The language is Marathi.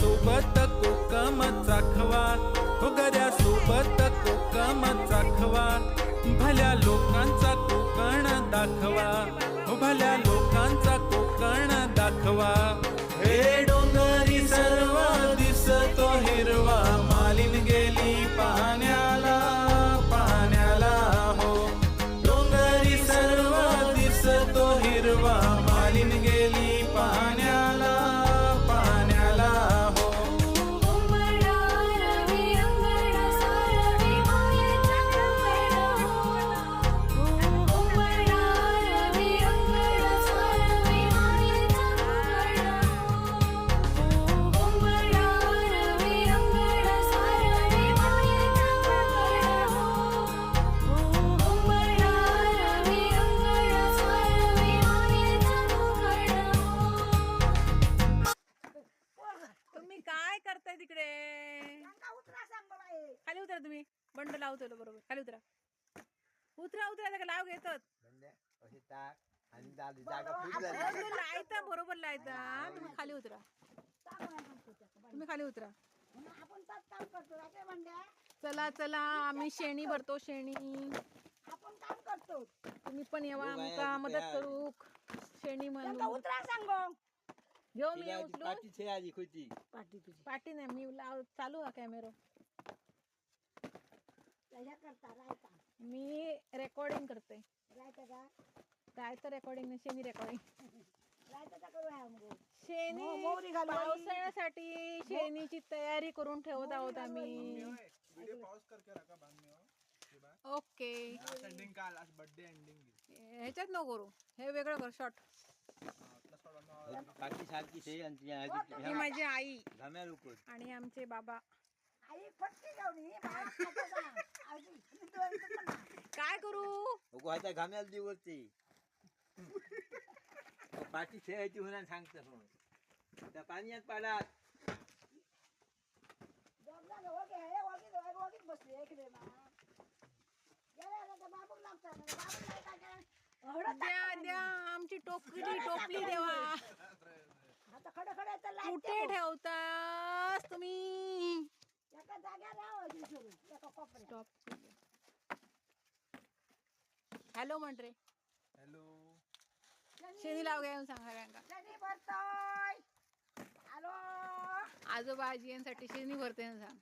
सोबत कोकम चाखवा, हो गऱ्या सोबत कोकम चाखवा, भल्या लोकांचा कोकण दाखवा, हो भल्या लोकांचा कोकण दाखवा. हे डोंगरी सर्व दिसतो हिरवा, मालीन गेली पाण्याला पाण्याला, हो डोंगरी सर्व दिसतो हिरवा, मालीन गेली पाण्याला पाण्याला, हो. तुम्ही काय करताय तिकडे? खाली उतरा तुम्ही. बंड लावतो बरोबर. खाली उतरा. उतरा उतरा त्याला लाव घेतात. लायता बरोबर लायता. तुम्ही खाली उतरा. तुम्ही खाली उतरा. चला चला आम्ही शेणी भरतो शेणी. आपण काम करतो. तुम्ही पण येवा आमका मदत करू. शेणी म्हणून उतरा सांगो. घेऊ मी उचलून. पाटी तुझी. पाटी नाही मी चालू हा कॅमेरा. मी रेकॉर्डिंग करते. रायता रेकॉर्डिंग नाही शेणी रेकॉर्डिंग. शेणी पावसाळ्यासाठी शेणीची तयारी करून ठेवत आहोत आम्ही. ओके ह्याच्यात नको करू. हे वेगळं कर शॉर्ट. ही माझी आई आणि आमचे बाबा. काय करू आता घाम्याला दिवसते पाठी खेळायची होणार सांगत त्या पाण्यात पाडात द्या द्या आमची टोपली देवा. कुठे ठेवतास तुम्ही? हॅलो म्हण रे. हॅलो शेणी लाव घ्या सांगा. आजोबा आजीयांसाठी शेणी भरते सांग.